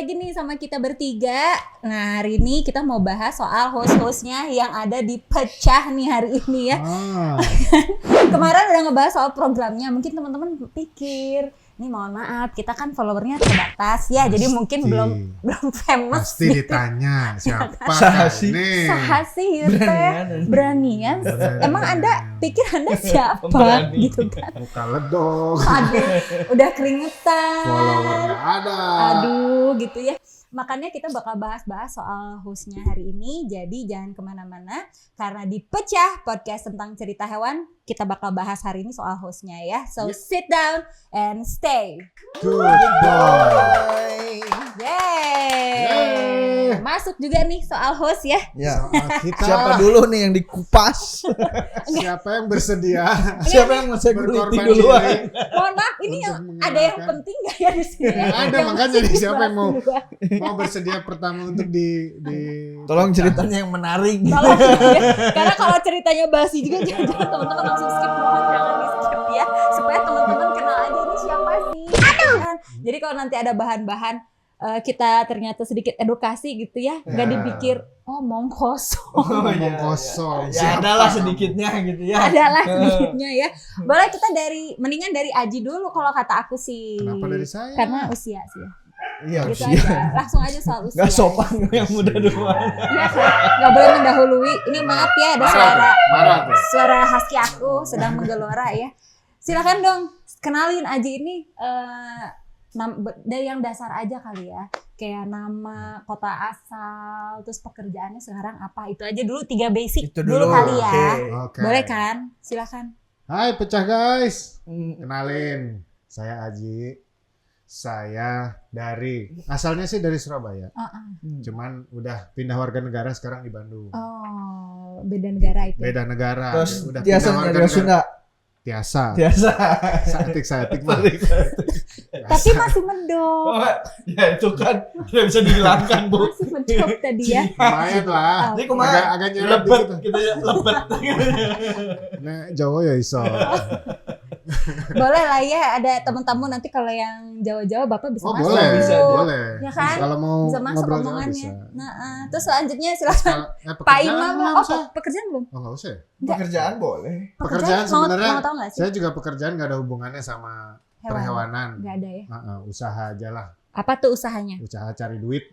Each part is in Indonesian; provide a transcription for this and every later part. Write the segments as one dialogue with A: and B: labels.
A: lagi nih sama kita bertiga. Nah, hari ini kita mau bahas soal host-hostnya yang ada di Pecah nih hari ini ya. Kemarin udah ngebahas soal programnya. Mungkin teman-teman pikir, nih mohon maaf, kita kan followernya terbatas ya, jadi mungkin belum famous.
B: Pasti gitu. Ditanya siapa ini?
A: Sahasi beranian. Emang Anda pikir Anda siapa?
C: Berani.
A: Gitu kan?
B: Muka ledong.
A: Aduh, udah keringetan.
B: Followernya ada.
A: Aduh, gitu ya. Makanya kita bakal bahas-bahas soal hostnya hari ini. Jadi jangan kemana-mana, karena di Pecah Podcast tentang cerita hewan, kita bakal bahas hari ini soal hostnya ya. So sit down and stay.
B: Good boy.
A: Yeay. Masuk juga nih soal host ya.
C: Ya.
B: Kita
C: Siapa dulu nih yang dikupas?
B: siapa yang bersedia
C: Siapa yang mau security
B: berkorban
C: duluan?
B: diri?
A: Mohon maaf, ini
B: Untuk
A: ada yang
B: mengenalkan.
A: penting gak ya di sini?
B: Ada,
A: Yang
B: makanya
A: mesti
B: nih, siapa yang
A: dibahas duluan.
B: mau bersedia pertama untuk di
C: Tolong ceritanya yang menarik.
A: Tolong ya. Karena kalau ceritanya basi juga jangan teman-teman langsung skip, mohon jangan di skip ya, supaya teman-teman kenal aja ini siapa sih. Aduh. Jadi kalau nanti ada bahan-bahan kita ternyata sedikit edukasi gitu ya, nggak
B: Ya.
A: dipikir omong kosong.
B: ngomong kosong.
C: Ya adalah sedikitnya gitu ya.
A: Adalah sedikitnya ya. Boleh kita mendingan dari Aji dulu kalau kata aku sih.
B: Kenapa dari saya?
A: Karena usia sih ya.
C: Iya,
A: Gitu
C: usia.
A: aja. Langsung aja soal usia.
C: Gak sopan yang muda duluan.
A: Iya kan? Nggak boleh mendahului. Ini maaf ya, ada
B: Marah tuh.
A: suara husky aku sedang menggelora ya. Silakan dong, kenalin Aji ini dari yang dasar aja kali ya. Kayak nama, kota asal, terus pekerjaannya sekarang apa. Itu aja dulu 3 basic
C: Itu
A: dulu
C: dulu.
A: kali ya.
B: Oke.
A: Boleh kan? Silakan.
B: Hai Pecah guys. Kenalin, saya Aji. Saya asalnya sih dari Surabaya. Cuman udah pindah warga negara sekarang di Bandung.
A: Oh, beda negara itu.
B: Beda negara.
C: Terus
B: Udah
C: biasa
B: pindah warga
C: dari
B: negara.
C: Sunda.
B: Biasa.
C: Biasa.
B: Satik mah.
A: Tapi masih medok.
C: Ya itu kan tidak bisa dihilangkan, Bu.
A: Masih medok tadi ya.
B: Lumayan lah.
C: Ini kumaha
B: Agak nyerap
C: lebet
B: dikit.
C: gitu ya, lebet.
B: Nah, Jawa ya iso.
A: Boleh lah ya, ada teman-teman nanti kalau yang Jawa-Jawa Bapak bisa
B: Oh
A: masuk.
B: boleh,
C: Bisa,
B: boleh.
A: Ya kan?
B: Kalau mau
A: Bisa masuk
B: ngobrol Jawa
A: omongannya.
B: bisa.
A: Nah, terus selanjutnya silakan Pak
B: Pekerjaan
A: Imam.
B: belum,
A: Oh,
B: saya?
A: pekerjaan belum?
B: Oh nggak usah ya?
C: Pekerjaan boleh.
B: Pekerjaan
A: mau
B: sebenarnya
A: tahu nggak sih?
B: saya juga pekerjaan nggak ada hubungannya sama
A: Hewan.
B: perhewanan.
A: Nggak ada ya.
B: Usaha aja lah.
A: Apa tuh usahanya?
B: Usaha cari duit.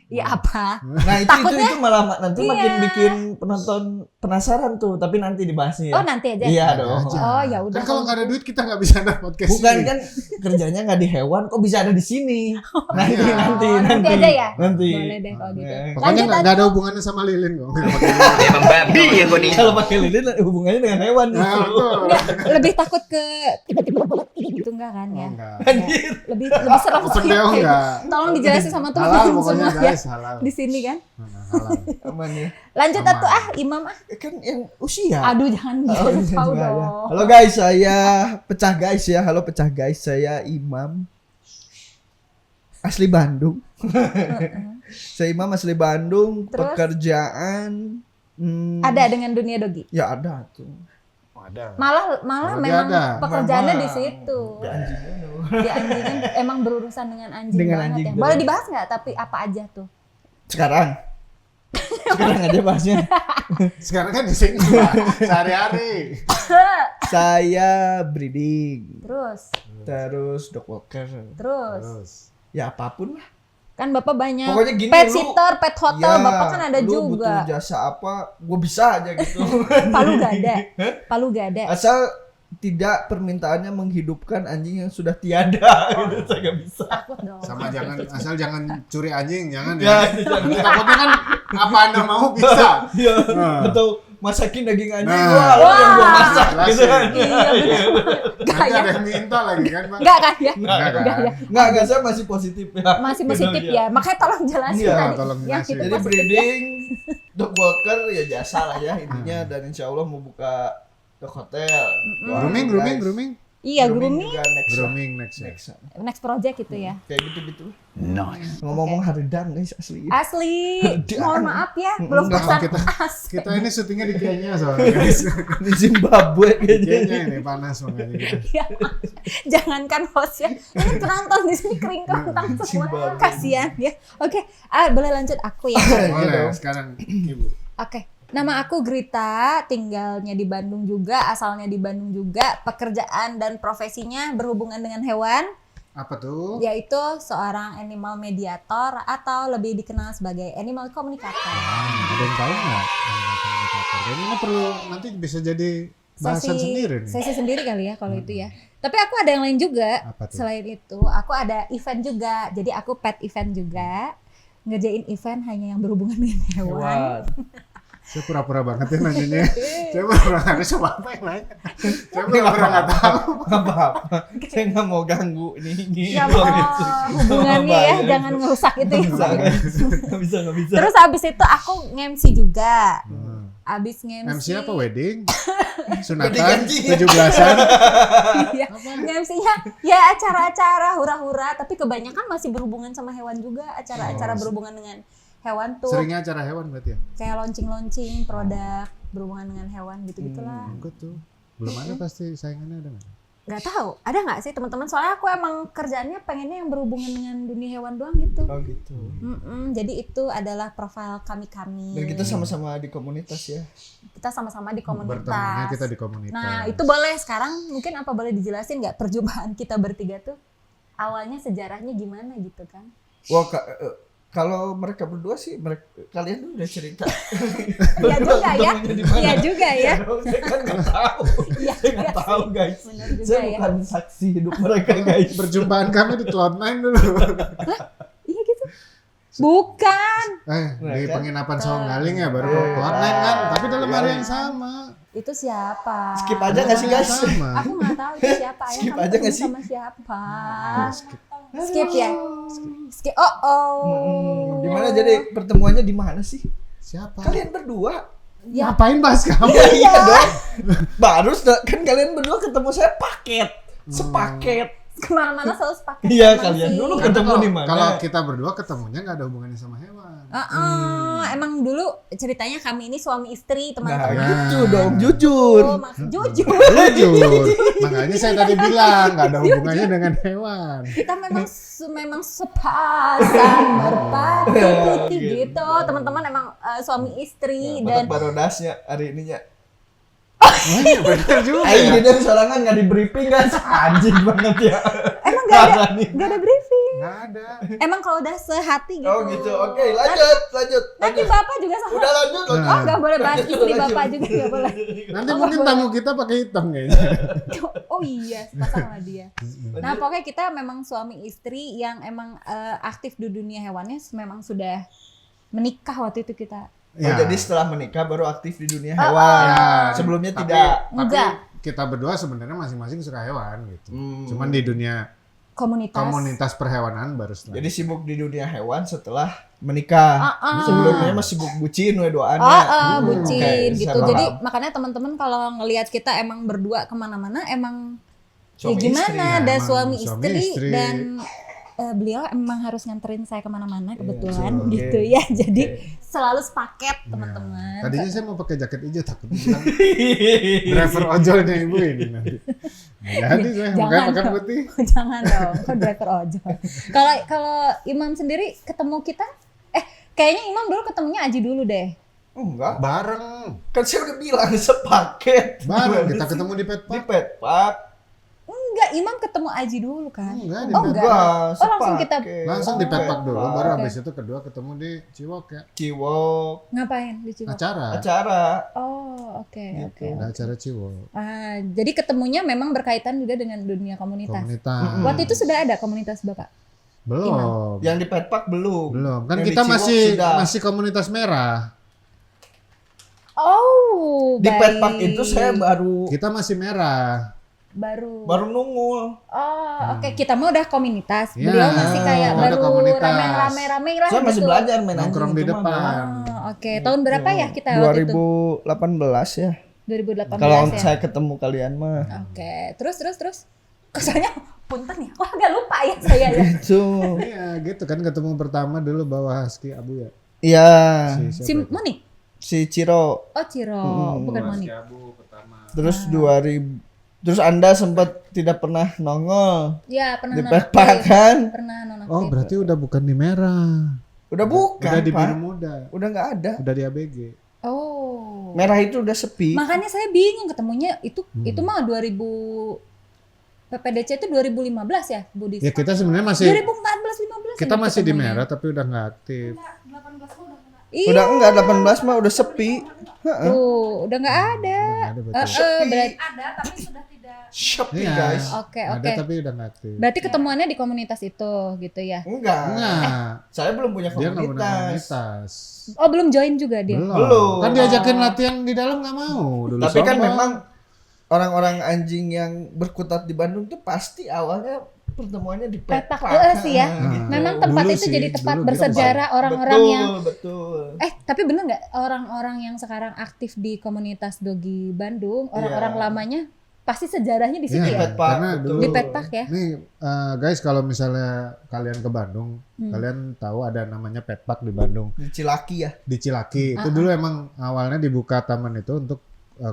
A: Iya apa?
C: Nah itu malah nanti
A: Iya.
C: makin bikin penonton penasaran tuh, tapi nanti dibahasnya.
A: Oh nanti aja.
C: Iya
B: Ada
C: dong.
B: aja.
A: Oh ya udah.
B: Kan kalau nggak ada duit kita nggak bisa ada podcast
C: Bukan
B: ini.
C: kan kerjanya nggak di hewan, kok bisa ada di sini? Nanti
B: Iya.
A: Nanti aja ya?
C: Nanti.
A: Boleh deh kalau gitu.
C: Oke.
B: Pokoknya
A: Lanjut,
B: nggak ada hubungannya sama lilin kok. Nggak pakai lilin.
D: Emang babi ya gue nih.
C: Kalau pakai lilin hubungannya dengan hewan.
B: Nah, betul.
A: Lebih takut ke itu enggak kan
B: Oh,
A: ya?
B: enggak.
A: Ya, lebih serem
B: Open
A: sih.
B: deo enggak.
A: Tolong dijelasin sama
B: Halal
A: teman-teman
B: pokoknya
A: semua ya
B: guys, halal.
A: di sini kan.
B: Halal.
C: Aman ya.
A: Lanjut
B: Aman.
A: atuh Imam
C: Kan yang usia.
A: Aduh jangan
C: Oh,
A: tahu
C: enggak ya.
A: dong.
C: Halo guys, saya Pecah guys ya. Halo Pecah guys, saya Imam. Asli Bandung. Saya Imam asli Bandung.
A: Terus?
C: Pekerjaan
A: Ada dengan dunia dogi.
C: Ya ada tuh.
B: Ada.
A: Malah
B: Oh, dia
A: memang
B: ada.
A: pekerjaannya
C: Memang.
A: di situ.
C: Di anjingnya tuh.
A: Di anjingan emang berurusan dengan anjing
C: Dengan
A: banget
C: anjing
A: ya.
C: tuh.
A: Boleh dibahas nggak? Tapi apa aja tuh?
C: Sekarang. Sekarang aja bahasnya.
B: Sekarang kan di sini Pak. Sehari-hari.
C: Saya breeding.
A: Terus,
C: Dog walker.
A: terus.
B: Terus.
C: Ya apapun lah.
A: Kan Bapak banyak
C: Pokoknya gini,
A: pet
C: lu-
A: sitter, pet hotel,
C: Ya,
A: Bapak kan ada
C: lu
A: juga.
C: butuh jasa apa, gue bisa aja gitu.
A: Palu gak ada. Palu gak ada.
C: Asal tidak permintaannya menghidupkan anjing yang sudah tiada gitu, saya gak bisa.
A: Takut dong.
B: Sama asal jangan curi anjing, jangan
C: Ya,
B: ya. Nanti takutnya kan apa Anda mau bisa.
C: Iya,
B: Nah.
C: atau masakin daging anjing,
B: Nah.
C: wah, yang gua
A: Wah.
C: masak gitu kan.
A: Iya benar. Gak
B: Nanti
A: ya?
B: ada yang minta lagi kan, Pak?
A: Gak kan ya?
B: Enggak kan?
A: Enggak ya?
C: Enggak, saya masih positif ya.
A: Masih positif ya. Makanya tolong jelasin
C: Iya,
A: tadi.
B: tolong
A: Yang
B: jelasin.
A: itu
C: Jadi
A: positif ya.
C: breeding, dog walker ya jasa lah ya intinya, dan insya Allah mau buka dog hotel. Doain,
B: Grooming.
C: guys.
A: Iya, grooming
C: juga next.
B: Grooming next ya.
A: next project gitu ya.
C: Kayak gitu-gitu. Ngomong-ngomong Haridan guys asli.
A: Asli,
C: Haridan.
A: mohon maaf ya, belum
C: Enggak,
A: pesan
B: kita-
A: as.
B: Kita ini syutingnya di Kenya soalnya guys.
C: Di Zimbabwe
B: Di Kenya
C: kayaknya.
B: ini panas makanya kita.
A: Ya, jangankan hostnya, ini penonton di sini kering kerontang semua,
C: Zimbabwe.
A: kasihan ya. Oke, boleh lanjut aku ya.
B: Boleh sekarang Ibu.
A: Oke, nama aku Grita, tinggalnya di Bandung juga, asalnya di Bandung juga, pekerjaan dan profesinya berhubungan dengan hewan,
B: Apa tuh?
A: yaitu seorang animal mediator atau lebih dikenal sebagai animal communicator.
B: Ada yang tahu nggak? Kayaknya ini perlu nanti bisa jadi bahasan sendiri nih.
A: Sesi sendiri kali ya kalau itu ya. Tapi aku ada yang lain juga.
B: Apa tuh?
A: Selain itu, aku ada event juga. Jadi aku pet event juga. Ngerjain event hanya yang berhubungan dengan hewan.
B: Saya pura-pura banget ya nanyanya. Saya pura-pura nggak bisa apa yang nanya. Saya pura-pura nggak tahu.
C: Apa-apa. Saya nggak mau ganggu nih.
A: Gak apa hubungannya ya, jangan ngerusak itu ya.
C: Nggak bisa.
A: Terus abis itu aku nge-MC juga. Abis nge-MC.
B: MC apa wedding?
C: Wedding
B: Sunatan?
C: anjing.
B: 17-an?
A: Iya. Nge-MC-nya ya acara-acara hura-hura, tapi kebanyakan masih berhubungan sama hewan juga. Acara-acara berhubungan dengan hewan tuh.
B: Seringnya acara hewan berarti ya?
A: Kayak launching produk berhubungan dengan hewan gitu-gitulah.
B: Enggak tuh. Belum ada pasti saingannya ada nggak?
A: Nggak tahu, ada nggak sih teman-teman? Soalnya aku emang kerjaannya pengennya yang berhubungan dengan dunia hewan doang gitu.
C: Oh gitu.
A: Jadi itu adalah profil kami-kami.
C: Dan kita sama-sama di komunitas ya.
A: Kita sama-sama di
B: Bertemannya
A: komunitas.
B: kita di komunitas.
A: Nah, itu boleh sekarang mungkin apa boleh dijelasin nggak perjumpaan kita bertiga tuh awalnya sejarahnya gimana gitu kan?
C: Wah, kalau mereka berdua sih, kalian udah cerita.
A: Iya juga ya.
C: Ketemunya di mana?
A: Iya juga ya.
C: Saya kan nggak tahu.
A: Iya
C: Saya
A: juga
C: nggak tahu guys.
A: Benar juga
C: Saya
A: ya.
C: bukan saksi hidup mereka guys.
B: Perjumpaan kami di Cloud9 dulu.
A: Iya gitu. Bukan.
B: Di
C: kan?
B: penginapan Songgaling ya baru ke Cloud9 kan. Tapi dalam hari yang sama.
A: Itu siapa?
C: Skip aja nggak sih guys?
B: Sama.
A: Aku nggak tahu itu siapa. Ayah,
C: Skip
A: kamu
C: aja
A: ketemu
C: nggak sih?
A: sama siapa?
B: Skip.
A: Skip ya. Skip. Oh.
C: Gimana jadi pertemuannya di mana sih?
B: Siapa?
C: Kalian berdua?
A: Ya.
B: Ngapain bahas kamu?
C: Iya dong. Baru kan kalian berdua ketemu saya paket. Sepaket.
A: Kemana-mana selalu sepaket.
C: Iya,
A: sama
C: kalian
A: sih.
C: dulu
B: Kan
C: ketemu
B: kalau-
C: di mana?
B: Kalau kita berdua ketemunya nggak ada hubungannya sama hewan.
A: Emang dulu ceritanya kami ini suami istri
C: Nah,
A: teman-teman.
C: gitu dong, jujur.
A: Oh, jujur.
B: Jujur. Makanya saya tadi bilang nggak ada hubungannya dengan hewan.
A: Kita memang sepasang merpati putih gitu. Teman-teman emang suami istri
C: Batak
A: dan
C: barodasnya hari ininya.
B: Oh iya benar juga.
C: Ini dari sorangan nggak di briefing guys. Anjing banget ya.
A: emang gak ada
C: Parah nih.
A: gak ada briefing.
B: Nggak ada.
A: Emang kalau udah sehati gitu.
C: Oh gitu. Oke, lanjut.
A: Nanti bapak juga sama.
C: Udah lanjut.
A: Oh nggak boleh bahas
C: Lanjut,
A: istri
C: lanjut.
A: bapak juga nggak boleh.
B: Nanti mungkin tamu kita pakai hitam kayaknya.
A: Oh iya, pasang sama dia. Nah pokoknya kita memang suami istri yang emang aktif di dunia hewannya memang sudah menikah waktu itu kita.
C: Oh,
B: Ya.
C: jadi setelah menikah baru aktif di dunia hewan.
B: Ya,
C: Sebelumnya
B: tapi-
C: tidak.
B: Tapi
A: Enggak.
B: kita berdua sebenarnya masing-masing suka hewan gitu.
C: Hmm.
B: Cuman di dunia komunitas perhewanan baru setelah.
C: Jadi sibuk di dunia hewan setelah menikah.
A: Ah.
C: Sebelumnya mah sibuk bucin we doanya.
A: Bucin
C: Oke,
A: gitu.
C: saya paham.
A: Jadi makanya teman-teman kalau ngelihat kita emang berdua kemana-mana emang ya
C: Suami
A: gimana
C: istri,
A: ada
B: emang
A: suami
B: suami
A: istri,
B: istri.
A: dan beliau emang harus nganterin saya kemana-mana kebetulan
C: oke.
A: gitu ya. Jadi
C: Oke.
A: selalu sepaket
B: Ya.
A: teman-teman.
B: Tadinya saya mau pakai jaket hijau takut bilang driver ojolnya ibu ini nanti. Nggak jadi saya
A: Jangan
B: makanya pakai
A: dong.
B: putih.
A: Jangan dong, kok driver ojol. Kalau Imam sendiri ketemu kita, kayaknya Imam dulu ketemunya Aji dulu deh.
C: Enggak.
B: Bareng.
C: Kan saya udah bilang sepaket.
B: Bareng
C: Gimana
B: kita
C: sih?
B: ketemu di pet
C: Di
B: park.
C: pet park.
A: Enggak, Imam ketemu Aji dulu kan?
B: Enggak, di
A: Oh,
B: pet
A: enggak.
B: park.
A: Oh, langsung kita-
B: Langsung di pet park dulu, baru
A: Oke.
B: habis itu kedua ketemu di Ciwok ya.
C: Ciwok.
A: Ngapain di Ciwok?
C: Acara.
A: Oh, oke, oke.
B: Ada acara Ciwok.
A: Jadi ketemunya memang berkaitan juga dengan dunia komunitas.
B: Komunitas.
A: Waktu itu sudah ada komunitas Bapak?
B: Belum.
C: Yang di pet park belum.
B: Belum. Kan
C: Yang di
B: kita
C: Ciwok sudah.
B: masih komunitas merah.
A: Oh,
C: Di
A: baik.
C: pet park itu saya
B: Kita masih merah.
A: baru
C: nungul.
A: Oh, oke. Kita mah udah komunitas.
B: Ya,
A: Beliau masih kayak
B: udah
A: baru
B: komunitas.
A: rame-rame lah
C: Saya masih
A: gitu.
C: belajar main
B: Nongkrong
C: anjing
B: di
C: itu mah.
B: depan.
A: Oh, oke. Tahun berapa ya kita waktu itu?
C: 2018 ya.
A: 2018
C: Kalau
A: ya.
C: saya ketemu kalian mah.
A: Oke, terus. Kesannya punten ya. Wah, agak lupa ya saya ya.
C: Itu.
B: Iya gitu kan ketemu pertama dulu bawa husky Abu ya.
C: Iya.
A: Si
B: Siapa itu?
A: Monik.
C: Si Ciro.
A: Oh, Ciro, bukan Monik.
B: Abu pertama.
C: Terus 2000. Terus Anda sempat tidak pernah nongol
A: Ya, pernah
C: di
A: nonaktif.
C: Petpak kan?
A: Pernah nonaktif.
B: Oh berarti udah bukan di merah.
C: Udah bukan,
B: Udah di
C: Pak.
B: biru muda.
C: Udah nggak ada.
B: Udah di ABG.
A: Oh.
C: Merah itu udah sepi.
A: Makanya saya bingung ketemunya itu mah 2000 PPDC itu 2015 ya, Budi?
B: Ya kita sebenarnya masih
A: 2014 15
B: kita
A: ini
B: masih di
A: ketemunya.
B: merah tapi udah nggak aktif.
A: Iya.
C: Udah enggak 18 mah udah sepi. Heeh.
A: Tuh, udah nggak ada.
B: Nggak ada berarti.
A: Berarti
D: Ada tapi sudah tidak.
C: Sepi
B: Iya.
C: guys.
A: Oke.
B: Ada tapi udah nggak aktif.
A: Berarti ketemuannya di komunitas itu gitu ya.
C: Enggak.
B: Enggak.
C: Saya belum punya
B: Dia nggak punya
C: komunitas.
B: komunitas.
A: Oh, belum join juga dia.
C: Belum.
B: Kan diajakin latihan di dalam nggak mau. Dulu
C: Tapi kan
B: sombong.
C: memang orang-orang anjing yang berkutat di Bandung tuh pasti awalnya pertemuannya di
A: Petak
C: Petpak.
A: sih ya.
C: Gitu.
A: Memang tempat
B: Dulu
A: itu
B: sih,
A: jadi tempat
B: dulu
A: bersejarah orang-orang
C: betul,
A: yang
C: betul.
A: tapi bener nggak orang-orang yang sekarang aktif di komunitas Dogi Bandung, orang-orang
C: Iya.
A: lamanya pasti sejarahnya di situ
B: Iya,
A: ya.
C: Petpak,
B: karena
C: betul.
B: dulu
A: Di Petpak ya.
B: Nih guys kalau misalnya kalian ke Bandung,
A: Hmm.
B: kalian tahu ada namanya Petpak di Bandung.
C: Di Cilaki ya.
B: Di Cilaki. Itu dulu emang awalnya dibuka taman itu untuk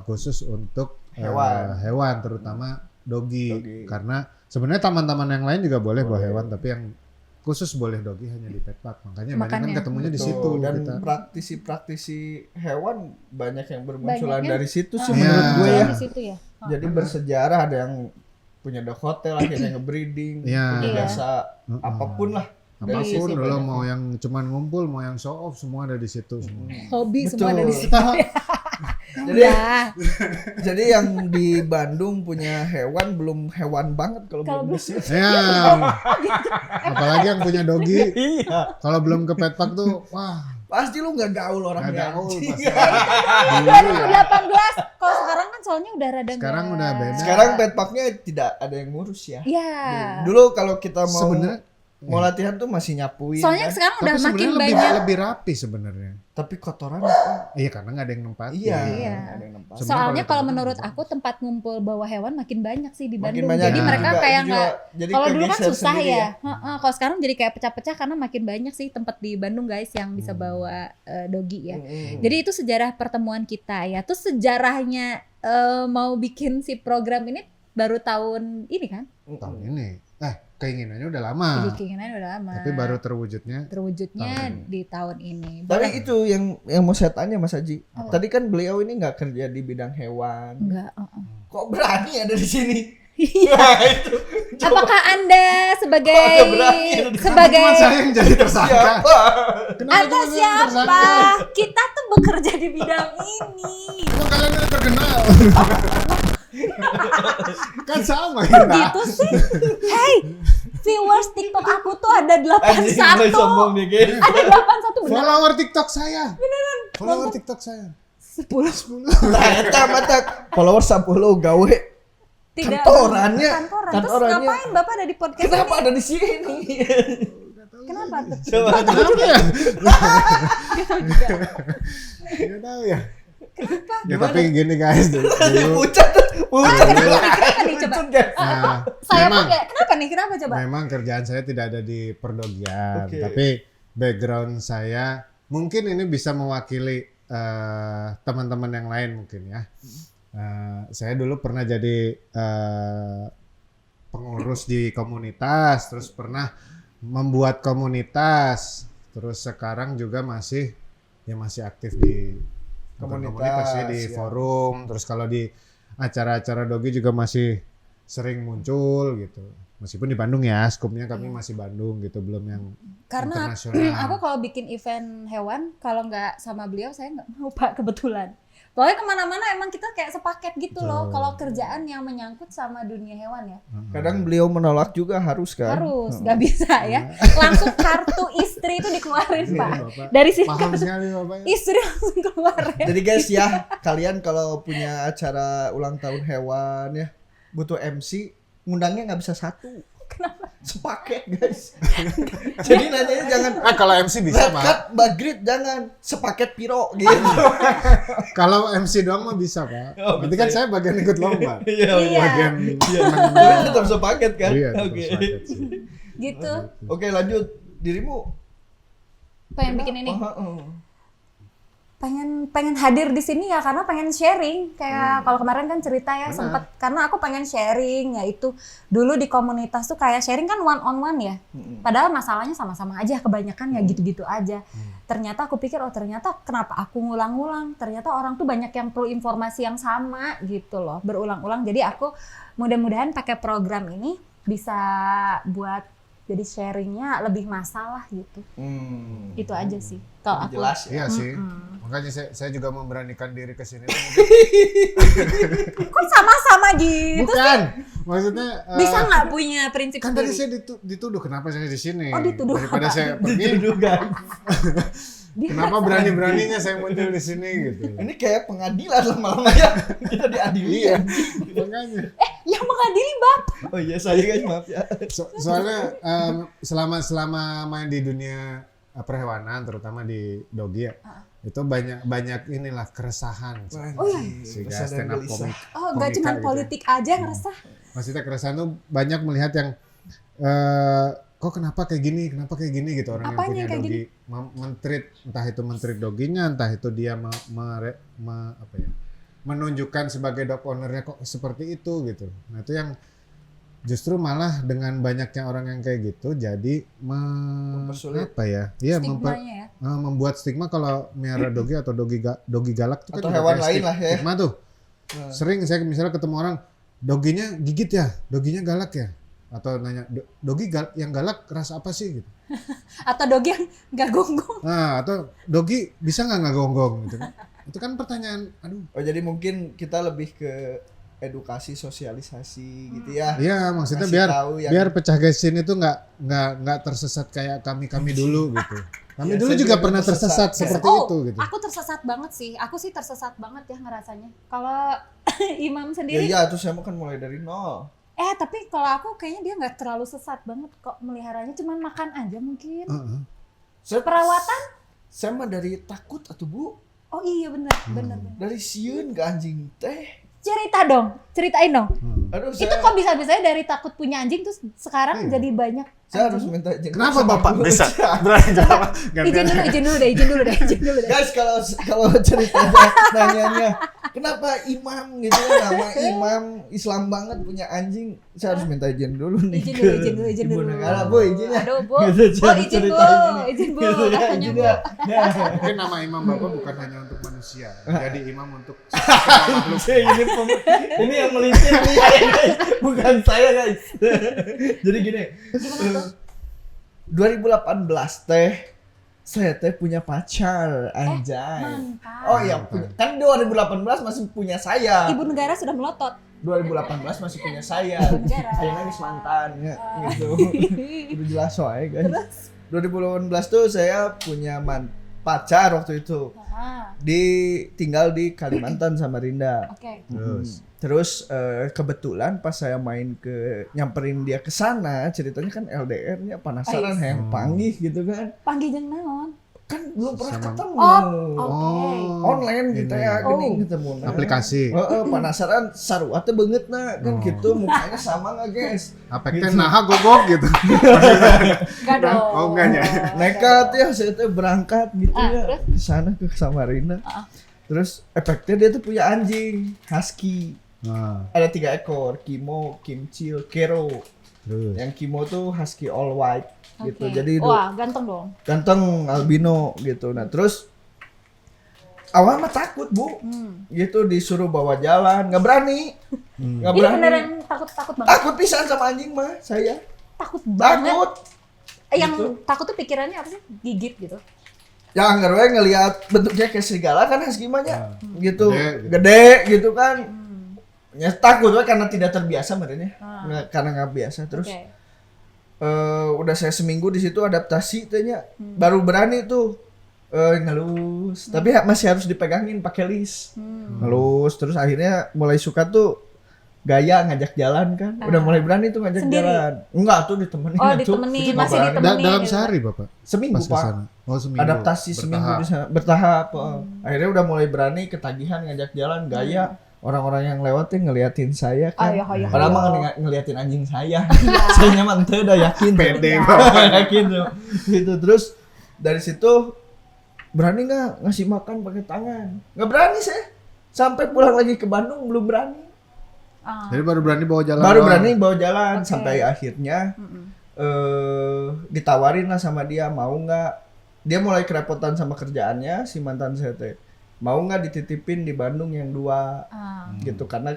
B: khusus untuk hewan terutama dogi. Karena sebenarnya taman-taman yang lain juga boleh bawa hewan tapi yang khusus boleh dogi hanya di Petpak. Makanya banyak kan
A: Makanya.
B: ketemunya di
C: Betul.
B: situ
C: Dan
B: kita.
C: praktisi-praktisi hewan banyak yang bermunculan
A: Banyaknya.
C: dari situ sih
B: Iya.
C: menurut gue ya.
A: Di situ ya.
C: Jadi bersejarah, ada yang punya dog hotel, akhirnya nge-breeding,
B: Iya.
C: punya
A: Iya.
C: jasa apapun lah. Dari
B: Apapun
C: situ
B: lo
C: banyak.
B: mau yang cuman ngumpul, mau yang show off semua ada di situ semua.
A: Hobi
C: Betul.
A: semua dari situ.
C: Jadi,
A: Ya.
C: jadi yang di Bandung punya hewan belum hewan banget kalau
A: Kalau
C: belum
A: belum-
C: bisnis.
B: Ya, apalagi yang punya dogi,
C: Iya.
B: kalau belum ke Petpak tuh, wah,
C: Pasti lu nggak gaul
B: nggak
C: orangnya.
B: gaul
C: anjing.
B: pasti. Dulu ya.
A: 2018. Kalau sekarang kan soalnya udah rada
B: Sekarang
A: nggak-
B: udah beda.
C: Sekarang petpaknya tidak ada yang ngurus ya.
A: Iya.
C: Dulu kalau kita mau
B: Sebenarnya
C: latihan tuh masih nyapuin.
A: Soalnya
C: kan.
A: sekarang
B: tapi
A: udah makin
B: sebenarnya
A: banyak.
B: lebih rapi sebenarnya.
C: Tapi kotoran apa?
B: Iya karena nggak ada yang nempatin.
C: Iya.
A: Iya.
C: nggak ada yang nempat.
B: Sebenarnya
A: Soalnya
B: kalau
A: kalau
B: teman-teman
A: menurut
B: juga.
A: aku tempat ngumpul bawa hewan makin banyak sih di
C: Makin
A: Bandung.
C: banyak
A: Jadi
B: ya.
A: mereka
C: juga,
A: kayak
C: itu
A: nggak.
C: juga jadi
A: Kalau dulu kan
C: kegeser
A: susah
C: sendiri
A: ya. Heeh, kalau sekarang jadi kayak pecah-pecah karena makin banyak sih tempat di Bandung guys yang bisa bawa dogi ya.
C: Mm-mm.
A: Jadi itu sejarah pertemuan kita ya. Terus sejarahnya mau bikin si program ini baru tahun ini kan?
B: Tahun ini, keinginannya udah lama,
A: Jadi keinginan udah lama.
B: tapi baru terwujudnya.
A: terwujudnya
B: tahun ini.
A: di tahun ini.
C: Tapi itu yang mau saya tanya Mas Haji.
A: Apa?
C: Tadi kan beliau ini nggak kerja di bidang hewan.
A: Enggak.
C: Kok berani ada di sini?
A: Iya.
C: Nah, itu.
A: Apakah Anda sebagai
C: Kok ada berani ada di
A: sebagai
B: Cuma saya yang jadi tersangka.
C: Siapa?
B: Kenapa
A: Anda
B: cuma saya yang
A: siapa?
B: tersangka?
A: Kita tuh bekerja di bidang ini.
B: Emang kalian udah terkenal. Kan sama kita.
A: Gitu sih. Hey, viewers TikTok aku tuh ada
C: Anjing mulai
A: 81.
C: sombong nih guys.
A: Ada 81 benar.
B: Follower TikTok saya. Beneran. Follower TikTok saya.
A: 10.
C: Nah, eta mata follower 10 gawe.
A: Tidak.
C: Kantorannya.
A: Kantoran. Terus
C: Kantorannya.
A: ngapain Bapak ada di podcast
C: Kenapa
A: ini?
C: ada di sini?
A: Kenapa tuh?
C: Coba.
B: Kenapa ya? Nggak tahu ya. Ya tapi gini guys dulu.
C: Pucat. Pucat.
A: Kenapa nih coba?
C: Pucat, guys.
B: Nah,
A: Saya
B: memang,
A: pakai. Kenapa nih? Kenapa coba?
B: memang kerjaan saya tidak ada di perdogian,
C: Oke.
B: tapi background saya mungkin ini bisa mewakili teman-teman yang lain mungkin ya. Saya dulu pernah jadi pengurus di komunitas, terus pernah membuat komunitas, terus sekarang juga masih aktif di bukan komunitas ya, di
C: ya.
B: forum, terus kalau di acara-acara dogi juga masih sering muncul gitu. Meskipun di Bandung ya, skupnya kami masih Bandung gitu, belum yang
A: Karena
B: internasional.
A: aku kalau bikin event hewan, kalau nggak sama beliau saya nggak mau Pak kebetulan. Pokoknya kemana-mana emang kita kayak sepaket gitu loh.
B: Betul.
A: Kalau kerjaan yang menyangkut sama dunia hewan ya
C: Kadang beliau menolak juga harus kan?
A: harus, nggak bisa ya. Langsung kartu istri itu dikeluarin Pak.
B: Bapak
A: Dari sini
B: paham
A: kartu
B: sekali Bapak ya.
A: istri langsung keluar ya.
C: Jadi guys ya, kalian kalau punya acara ulang tahun hewan ya, butuh MC, ngundangnya nggak bisa satu. Sepaket guys. Jadi nanyanya jangan
B: Kalau MC bisa, Pak.
C: cut Bagrit, jangan sepaket piro gitu.
B: Kalau MC doang mah bisa, Pak.
C: Oh,
B: Nanti kan
C: bisa.
B: saya bagian ikut lomba.
C: Iya.
B: Bagian
C: Tapi tetap sepaket kan?
B: Iya, tetap
C: Oke.
B: sepaket sih.
A: Gitu.
C: Oke, lanjut. Dirimu
A: Pengen bikin ini.
C: Heeh.
A: Pengen hadir di sini ya karena pengen sharing kayak kalau kemarin kan cerita ya
B: Benar.
A: sempat karena aku pengen sharing yaitu dulu di komunitas tuh kayak sharing kan one on one ya padahal masalahnya sama-sama aja kebanyakan ya gitu-gitu aja ternyata aku pikir ternyata kenapa aku ngulang-ngulang ternyata orang tuh banyak yang perlu informasi yang sama gitu loh berulang-ulang jadi aku mudah-mudahan pakai program ini bisa buat jadi sharingnya lebih masalah gitu itu aja sih kalau aku
C: Jelas ya.
B: Iya sih. Makanya saya juga memberanikan diri ke sini.
A: kok sama-sama gitu
B: Bukan. Maksudnya
A: bisa nggak punya prinsip
B: kan tadi
A: sendiri?
B: saya dituduh kenapa saya di sini.
A: Oh, dituduh
B: Daripada
A: apa?
B: saya pergi,
C: Dituduh guys.
B: kenapa berani-beraninya saya muncul di sini gitu.
C: Ini kayak pengadilan lama-lama ya. Kita diadili ya.
B: Makanya.
A: Yang mengadili bapak.
C: Oh iya, saya guys, maaf ya.
B: Soalnya selama main di dunia perhewanan terutama di Dogi ya. Itu banyak inilah keresahan.
A: Oh iya.
B: Sehingga
C: Kesadaran
B: stand up
C: gelisah.
B: komik.
A: Oh, nggak
B: komika
A: cuma
B: gitu.
A: politik aja ngerasa.
B: Maksudnya keresahan tuh banyak melihat yang kok kenapa kayak gini gitu orang
A: Apanya
B: yang punya
A: kayak
B: dogi mentreat entah itu mentreat doginya entah itu dia menunjukkan sebagai dog ownernya kok seperti itu gitu. Nah itu yang justru malah dengan banyaknya orang yang kayak gitu jadi
C: Mempersulit.
B: apa ya? Iya
A: Stigmanya ya.
B: membuat stigma kalau miara dogi atau dogi galak itu kan
C: Atau
B: juga
C: hewan
B: kayak
C: lain lah ya.
B: Stigma tuh.
C: Nah.
B: Sering saya misalnya ketemu orang doginya gigit ya, doginya galak ya. Atau nanya yang galak rasa apa sih gitu.
A: Atau dogi yang nggak gonggong.
B: Nah, atau dogi bisa nggak gonggong gitu kan. Itu kan pertanyaan, aduh.
C: Oh, jadi mungkin kita lebih ke edukasi sosialisasi gitu ya.
B: Iya, maksudnya
C: Kasih tahu yang-
B: biar pecah gesin itu nggak tersesat kayak kami dulu gitu. Kami
C: Ya,
B: dulu
C: saya
B: juga
C: juga
B: pernah
C: tersesat.
B: tersesat seperti
A: Oh,
B: itu gitu.
A: aku tersesat banget sih. Aku sih tersesat banget ya ngerasanya. Kalau Imam
C: Ya
A: sendiri,
C: iya, tuh saya mau kan mulai dari nol.
A: tapi kalau aku kayaknya dia nggak terlalu sesat banget kok meliharanya, cuman makan aja mungkin.
B: Heeh.
C: Saya
A: Perawatan?
C: Saya mah dari takut atuh, Bu.
A: Oh iya bener.
C: Dari sieun ke anjing teh.
A: Cerita dong, ceritain dong.
C: Aduh,
A: Itu kok bisa-bisanya dari takut punya anjing terus sekarang
B: Iya.
A: jadi banyak
C: saya harus
A: anjing?
C: minta izin.
B: Kenapa
C: sama
B: Bapak
C: Bu.
B: bisa berani jawab?
A: Izin dulu deh.
C: Guys, kalau ceritanya nanyanya kenapa imam gitu kan, nama imam Islam banget punya anjing, saya harus minta izin dulu nih.
A: Izin dulu.
C: Ibu negara, Bu, izinnya.
A: Aduh, Bu.
C: Gitu,
A: Bu, izin, Bu.
C: ceritanya ini.
A: Izin, Bu.
C: Gitu ya,
A: Katanya,
C: izin
A: Bu.
C: ya. Ya.
B: Mungkin nama imam Bapak bukan hanya untuk manusia, jadi imam untuk semua makhluk.
C: Ini yang melipir nih, guys. Bukan saya, guys. Jadi gini. 2018 teh saya teh punya pacar, anjay.
A: Mantap.
C: Oh iya, punya. Kan 2018 masih punya saya.
A: Ibu negara sudah melotot.
C: 2018 masih punya saya.
A: Negara.
C: Ayeuna geus mantan ya, gitu. Udah jelas soalnya, guys. 2018 tuh saya punya pacar waktu itu. Tinggal di Kalimantan Samarinda.
A: Oke.
C: Terus kebetulan pas saya nyamperin dia ke sana, ceritanya kan LDR-nya penasaran
A: Ais.
C: yang panggih gitu kan.
A: Panggil jeung naon?
C: Kan belum pernah
B: Sama-
C: ketemu.
A: Oke.
C: Online gitu
B: Ini.
C: ya,
A: Oh.
C: gini ketemu.
B: Aplikasi.
C: Penasaran sarua teh beungeut na kan gitu, mukanya sama enggak, guys?
B: Apeknya naha gogok gitu.
A: Enggak dong.
B: Oh, enggak ya.
C: Nekat ya saya teh berangkat gitu ya
A: terus?
C: ke sana ke Samarinda. Terus efeknya dia tuh punya anjing husky.
B: Nah,
C: Ada 3 ekor, Kimo, Kimcil, Kero.
B: terus.
C: Yang Kimo tuh husky all white gitu.
A: Oke.
C: Jadi
A: Wah, ganteng dong.
C: ganteng albino gitu. Nah, terus awal mah takut, Bu. Gitu disuruh bawa jalan, nggak berani. Nggak
A: Ini
C: berani.
A: beneran takut banget.
C: Takut pisan sama anjing mah saya.
A: Takut banget.
C: Takut.
A: Yang
C: Gitu.
A: takut tuh pikirannya apa sih? Gigit gitu.
C: Ya enggak we ngelihat bentuknya kayak serigala kan husky mah nya. Gitu.
B: Gede, gitu.
C: Gede gitu kan. Ya takut we karena tidak terbiasa merenya. Karena nggak biasa terus.
A: Oke.
C: Udah saya seminggu di situ adaptasi tehnya. Baru berani tuh ngelus. Tapi masih harus dipegangin pakai lis. Ngelus terus akhirnya mulai suka tuh gaya ngajak jalan kan. Udah mulai berani tuh ngajak
A: Sendiri?
C: jalan. Enggak tuh ditemenin.
A: Oh,
C: tuh.
A: ditemenin,
C: Itu
A: masih
C: nggak berani.
A: ditemenin.
B: Dalam
A: gitu.
B: sehari Bapak?
C: Seminggu
B: Pas
C: Pak.
B: kesana? Oh seminggu.
C: Adaptasi seminggu di sana bertahap. Akhirnya udah mulai berani ketagihan ngajak jalan gaya. Orang-orang yang lewat tuh ngeliatin saya kan.
A: Ayo.
C: Padahal mah ngeliatin anjing saya. Saya nyaman tuh udah yakin.
B: Pede
C: Yakin tuh. Gitu terus dari situ berani nggak ngasih makan pakai tangan? Nggak berani saya. Sampai pulang lagi ke Bandung belum berani.
B: Jadi baru berani bawa jalan.
C: Baru
B: doang.
C: berani bawa jalan
A: Oke.
C: sampai akhirnya ditawarin lah sama dia mau nggak. Dia mulai kerepotan sama kerjaannya si mantan saya teh. Mau nggak dititipin di Bandung yang 2 gitu karena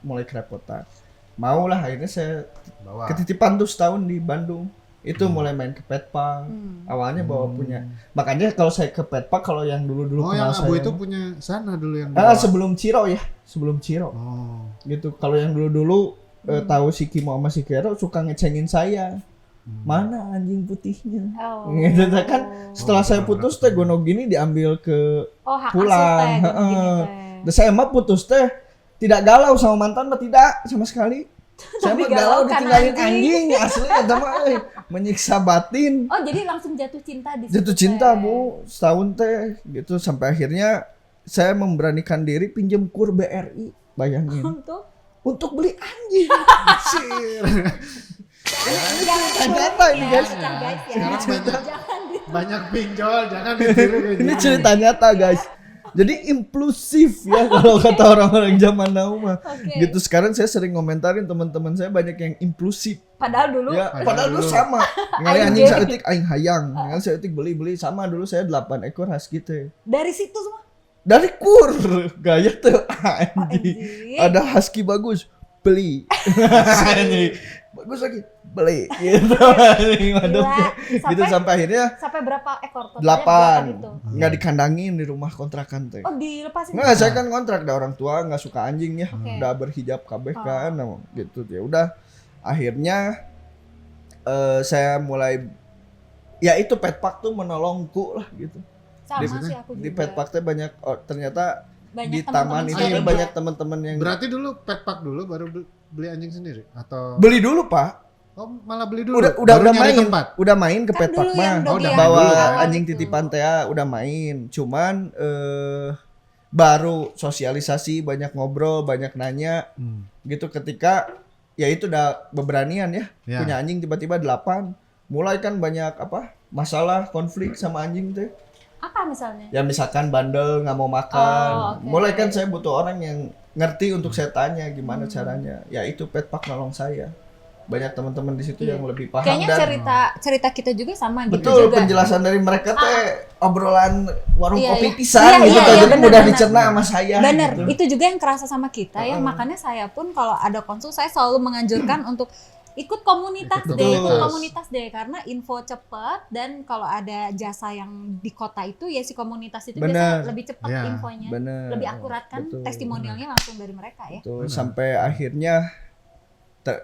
C: mulai kerepotan. Mau lah akhirnya saya
B: Bawa.
C: ketitipan tuh setahun di Bandung. Itu mulai main ke petpang. Awalnya bawa punya. Makanya kalau saya ke petpang kalau yang dulu-dulu
B: Oh yang
C: kenal
B: Abu
C: saya.
B: itu punya sana dulu yang
C: Sebelum Ciro ya, sebelum Ciro.
B: Oh.
C: Gitu. Kalau yang dulu-dulu tahu si Kimo sama si Kero suka ngecengin saya. Mana anjing putihnya?
A: Oh.
C: Gitu kan. Setelah saya putus teh gono gini diambil ke
A: Oh, hak
C: pulang.
A: asuh teh, gini-gini
C: Heeh.
A: teh.
C: Dan saya mah putus teh tidak galau sama mantan mah tidak sama sekali. Saya
A: Tapi
C: mah galau
A: galau karena
C: ditinggalin
A: anjing.
C: anjing asli eta mah menyiksa batin.
A: Oh, jadi langsung jatuh cinta di situ.
C: Jatuh cinta
A: teh.
C: Bu, setahun teh gitu sampai akhirnya saya memberanikan diri pinjem kur BRI, bayangin. Untuk beli anjing. Ternyata ini guys.
B: Sekarang
A: Jangan
B: banyak pinjol, jangan ditiru kayak
C: Ini
B: gini.
C: cerita nyata guys. Jadi impulsif ya kalau kata orang-orang zaman now mah.
A: Oke.
C: Gitu sekarang saya sering ngomentarin teman-teman saya banyak yang impulsif.
A: Padahal dulu
C: Ya,
B: Padahal
C: padahal dulu
B: dulu.
C: sama. Ngali
A: Aing
C: anjing
A: ge.
C: saeutik aing hayang. Ngali saeutik beli-beli sama dulu saya 8 ekor husky teh.
A: dari situ semua.
C: Dari kur gaya tuh anjing.
A: Anjing.
C: Ada husky bagus beli. Anjing. Bagus lagi beli gitu. Anjing, waduh.
A: Gila.
C: Gitu sampai akhirnya
A: Sampai berapa ekor? Totalnya
C: 8
A: berapa itu?
C: nggak dikandangin di rumah kontrakan teh.
A: Oh, dilepasin.
C: Nggak, saya kan kontrak ada orang tua nggak suka anjing ya,
A: Oke.
C: udah berhijab kabeh
A: Oh.
C: kan, nah, gitu ya udah. Akhirnya saya mulai, ya itu pet park tuh menolongku lah gitu.
A: Sama
C: Di-
A: sih aku juga.
C: Di pet park tuh banyak, ternyata
A: Banyak
C: di
A: teman-teman
C: taman itu
A: sharing ya.
C: banyak teman-teman yang
B: Berarti dulu pet park dulu baru beli anjing sendiri atau
C: beli dulu pak,
B: oh malah beli dulu.
C: udah
B: Baru nyari
C: main,
B: tempat.
C: udah main ke
A: Kan
C: pet park
A: dulu
C: mah,
A: yang doggy
B: udah
A: yang
C: bawa
B: dulu kan.
C: anjing
A: itu.
C: titipan teh udah main, cuman baru sosialisasi, banyak ngobrol, banyak nanya. Gitu ketika ya itu udah beberanian ya,
B: Ya.
C: punya anjing tiba-tiba 8, mulai kan banyak apa masalah konflik sama anjing teh
A: Apa misalnya?
C: ya, misalkan bandel nggak mau makan,
A: Oh, oke.
C: mulai kan saya butuh orang yang ngerti untuk saya tanya gimana caranya, ya itu pet park nolong saya, banyak teman-teman di situ
A: Iya.
C: yang lebih paham.
A: Kayaknya
C: dan
A: cerita kita juga sama gitu
C: betul
A: juga.
C: penjelasan dari mereka teh obrolan warung
A: Iya,
C: kopi
A: iya.
C: pisang
A: Iya,
C: gitu
A: iya,
C: teh,
A: iya,
C: jadi
A: benar,
C: mudah
A: benar.
C: dicerna sama saya
A: Bener,
C: gitu.
A: itu juga yang kerasa sama kita ya. Makanya saya pun kalau ada konsul saya selalu menganjurkan untuk ikut komunitas
B: Ikut
A: deh, ikut
C: komunitas.
A: komunitas deh karena info cepet dan kalau ada jasa yang di kota itu ya si komunitas itu
C: Bener.
A: biasa lebih cepat
B: Ya,
A: infonya,
C: bener.
A: lebih akurat kan,
C: Betul.
A: testimonialnya langsung dari mereka ya.
C: Tuh,
B: Benar.
C: sampai akhirnya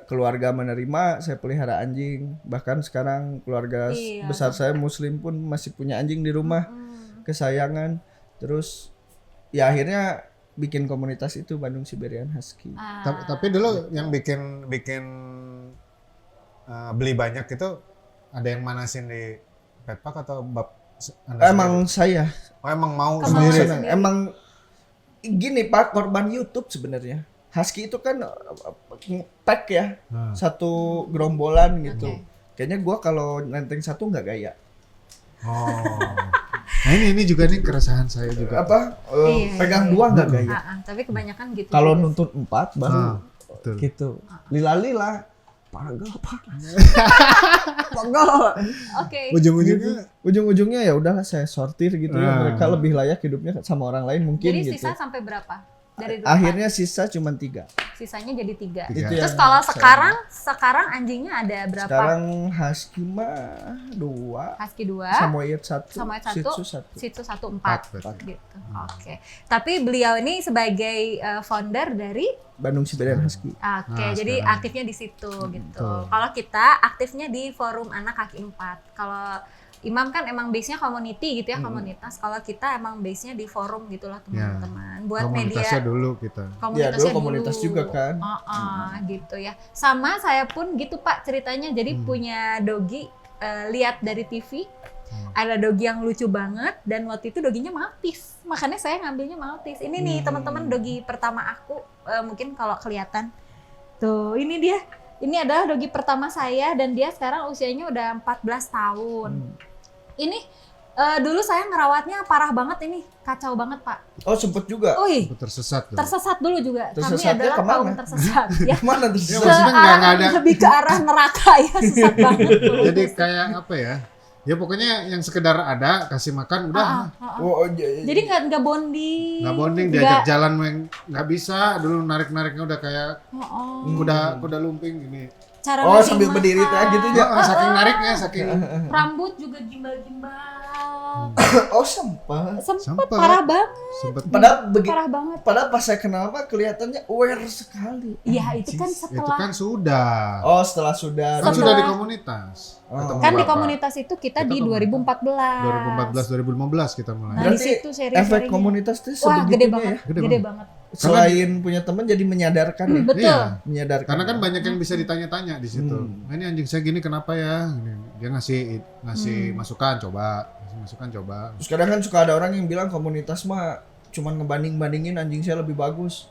C: keluarga menerima saya pelihara anjing, bahkan sekarang keluarga
A: Iya.
C: besar saya muslim pun masih punya anjing di rumah kesayangan. Terus ya akhirnya bikin komunitas itu Bandung Siberian Husky.
B: Tapi dulu yang bikin beli banyak itu ada yang manasin di pet park atau Anda
C: Emang saya
B: sendiri? Oh, emang mau
A: Kamu
B: sendiri.
A: sendiri.
C: senang. Emang gini Pak, korban YouTube sebenarnya. Husky itu kan pack ya, satu gerombolan gitu.
A: Oke.
C: Kayaknya gua kalau nenteng satu nggak gaya.
B: Oh. Nah ini juga nih keresahan saya juga.
C: Apa
A: Iya,
C: pegang
A: iya.
C: dua nggak gaya.
A: Tapi kebanyakan gitu.
C: Kalau
A: juga.
C: nuntut 4 baru
B: Betul.
C: gitu. Lila-lila paragel paragel.
A: Oke.
B: Ujung-ujungnya
C: Ujung-ujungnya ya udahlah saya sortir gitu ya.
B: Ah.
C: Mereka lebih layak hidupnya sama orang lain mungkin
A: Jadi
C: gitu.
A: sisa sampai berapa? Dari 8,
C: Akhirnya sisa cuma 3.
A: sisanya jadi 3.
B: Tiga.
C: Itu
A: Terus
C: yang
A: kalau
C: saya-
A: sekarang anjingnya ada berapa?
C: Sekarang husky mah 2,
A: Husky 2,
C: Samoyed 1,
A: Samoyed
C: Shih
A: 1,
C: Tzu 1.
A: Shih Tzu 1, 4
B: Empat.
A: gitu. Oke. Tapi beliau ini sebagai founder dari
C: Bandung Siberian Husky.
A: Oke, jadi
B: sekarang.
A: aktifnya di situ gitu.
B: Betul.
A: Kalau kita aktifnya di forum anak kaki 4. Kalau Imam kan emang base-nya community gitu ya, komunitas. Kalau kita emang base-nya di forum gitulah teman-teman. Buat
B: komunitasnya
A: media.
B: dulu kita.
C: Dulu komunitas juga kan.
A: Gitu ya. Sama saya pun gitu Pak ceritanya. Jadi punya dogi lihat dari TV. Ada dogi yang lucu banget dan waktu itu doginya Maltese. Makanya saya ngambilnya Maltese. Ini nih teman-teman dogi pertama aku, mungkin kalau kelihatan. Tuh, ini dia. Ini adalah dogi pertama saya dan dia sekarang usianya udah 14 tahun. Ini dulu saya ngerawatnya parah banget ini. Kacau banget, Pak.
C: Oh, sempet juga.
B: Tersesat.
A: Tersesat dulu juga.
C: Tersesatnya
A: Kami adalah
C: kemana?
A: kaum tersesat. Ya.
C: Kemana tuh?
B: Ya, maksudnya nggak ada.
A: Lebih ke arah neraka ya, sesat banget.
B: Jadi kayak apa ya? Ya pokoknya yang sekedar ada, kasih makan udah.
C: Oh, iya.
A: Jadi nggak bonding.
B: Nggak bonding, diajak jalan yang nggak bisa. Dulu narik-nariknya udah kayak kuda lumping gini.
A: Cara
C: sambil
A: ngasih
C: berdiri
A: makan.
C: gitu ya.
B: Saking nariknya, saking
A: Rambut juga gimbal-gimbal.
C: Oh, sempet.
A: Sempet parah banget.
B: sempet.
A: Parah banget.
C: Padahal pas saya kenal Pak kelihatannya aware sekali.
A: Iya, itu kan
B: Itu
A: setelah
B: kan sudah.
C: Oh, setelah sudah.
B: Kan
A: Setelah-
B: sudah di komunitas. Ketemu
A: kan di
B: Bapak.
A: komunitas itu kita
B: Kita
A: di
B: komunitas.
A: 2014.
B: 2015 kita mulai.
A: Nah, di
C: Berarti
A: situ sharing-sharingnya.
C: efek komunitas itu
A: Wah,
C: sebegitunya
A: gede
C: ya.
A: banget.
B: Gede
A: Gede
B: banget.
A: banget.
C: Selain punya teman jadi menyadarkan ya.
A: Betul.
B: Iya.
C: Menyadarkan.
B: Karena kan banyak yang bisa ditanya-tanya di situ. Nah, ini anjing saya gini kenapa ya? Dia ngasih masukan, coba. Ngasih masukan, coba.
C: Terus kadang kan suka ada orang yang bilang komunitas mah cuman ngebanding-bandingin anjing saya lebih bagus.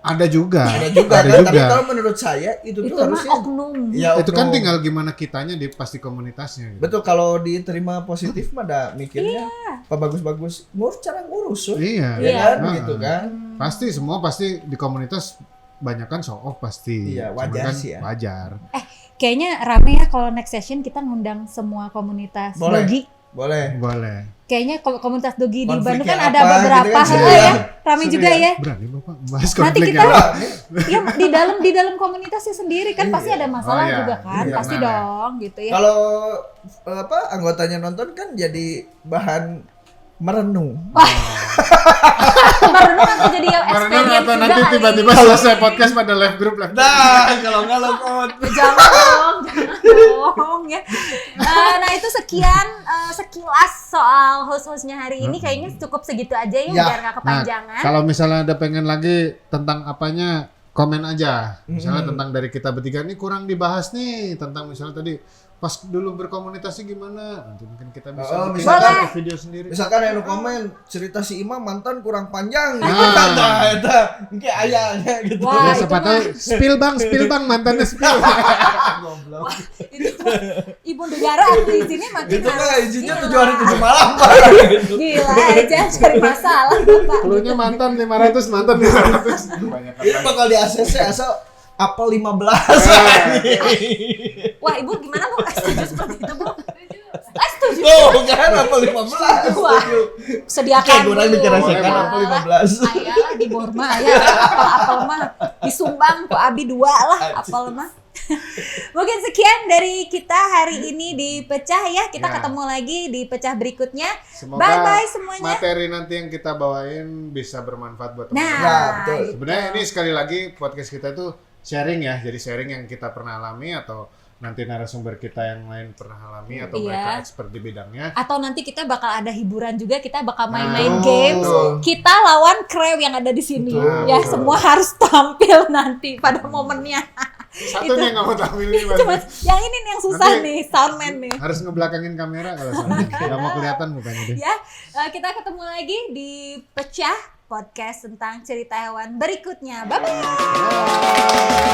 B: Ada juga.
C: Ada juga
B: Ada
C: kan,
B: juga.
C: tapi kalau menurut saya itu
A: Itu
C: tuh
A: mah
C: harusnya
A: oknum.
C: ya,
B: Itu kan
C: oknum.
B: tinggal gimana kitanya di pasti komunitasnya. Gitu.
C: Betul, kalau diterima positif mah ada mikirnya apa bagus-bagus cara ngurus so.
B: Iya.
C: Ya kan
B: Nah,
C: gitu kan.
B: Pasti semua pasti di komunitas banyak kan show off pasti.
C: Iya,
B: Cuman
C: wajar
B: kan
C: sih ya.
B: Wajar.
A: Kayaknya rame ya kalau next session kita ngundang semua komunitas
C: Boleh.
A: dogi.
C: Boleh.
B: Boleh.
A: Kayaknya komunitas dogi di
C: Konfliknya
A: Bandung kan
C: apa
A: ada
C: gitu
A: beberapa
C: kan, seru
A: ya.
C: ya.
A: Rame
C: Seru
A: juga
C: ya.
A: ya.
B: Berani Bapak bahas
A: Nanti
B: konfliknya.
A: kita
C: Wah,
A: ya di dalam komunitasnya sendiri kan pasti ada masalah
B: Oh, iya.
A: juga kan.
B: Iya,
A: Pasti
B: benar ya.
A: dong gitu ya.
C: kalau anggotanya nonton kan jadi bahan merenung.
A: Merenung atau jadi
B: Merenung
A: experience
B: atau
A: juga
B: nanti
A: kali.
B: tiba-tiba selesai podcast pada live group.
C: Nah, kalau nggak lompat.
A: Jangan dong ya. Nah itu sekian sekilas soal host-hostnya hari ini kayaknya cukup segitu aja ya,
C: Ya.
A: biar nggak kepanjangan.
B: Kalau misalnya ada pengen lagi tentang apanya, komen aja. Misalnya tentang dari kita bertiga ini kurang dibahas nih tentang misalnya tadi pas dulu berkomunikasi gimana. Nanti mungkin kita bisa
C: Oh,
B: bikin
C: misalkan-
B: satu video sendiri.
C: Misalkan yang lu komen cerita si Imam mantan kurang panjang,
B: Nah.
C: nah, itu mungkin ayahnya gitu.
A: Wah,
B: Ya, siapa
A: itu
B: tahu spill bang mantannya spill.
C: Goblok.
A: itu ibu negara di sini makin
C: Itu mah
A: harus
C: izinnya
A: gila.
C: 7 hari 7 malam Pak. Gitu.
A: Gila aja cari masalah Bapak.
B: Cluenya mantan 500, mantan 500.
C: Ini bakal di ACC asal apel 15.
A: Wah, Ibu gimana Bu? Setuju seperti itu Bu? Setuju.
C: Oh, kan apel 15.
A: Wah,
C: Setuju.
A: sediakan
C: Kayak gue
A: dulu.
C: dikerasakan
B: Boleh,
C: apel 15.
A: Ayalah di Borma ya, apel mah disumbang ku abi 2 lah apel mah. Mungkin sekian dari kita hari ini di Pecah ya. Kita
B: Ya.
A: ketemu lagi di Pecah berikutnya.
B: Semoga
A: Bye-bye semuanya.
B: materi nanti yang kita bawain bisa bermanfaat buat
A: Nah,
B: teman-teman.
C: Nah, betul.
A: itu.
B: Sebenarnya ini sekali lagi podcast kita itu sharing ya. Jadi sharing yang kita pernah alami atau nanti narasumber kita yang lain pernah alami atau
A: Iya.
B: mereka expert di bidangnya.
A: Atau nanti kita bakal ada hiburan juga, kita bakal main-main
B: Nah,
A: games.
C: betul.
A: Kita lawan krew yang ada di sini.
B: Betul.
A: Ya, semua harus tampil nanti pada momennya.
B: Satu
A: Itu.
B: nih yang nggak mau tampil ini
A: Cuma
B: Mas.
A: yang ini nih yang susah
B: Nanti-
A: nih, soundman nih.
B: Harus ngebelakangin kamera kalau sama. Nggak mau kelihatan mukanya deh.
A: Ya, kita ketemu lagi di Pecah podcast tentang cerita hewan berikutnya. Bye bye.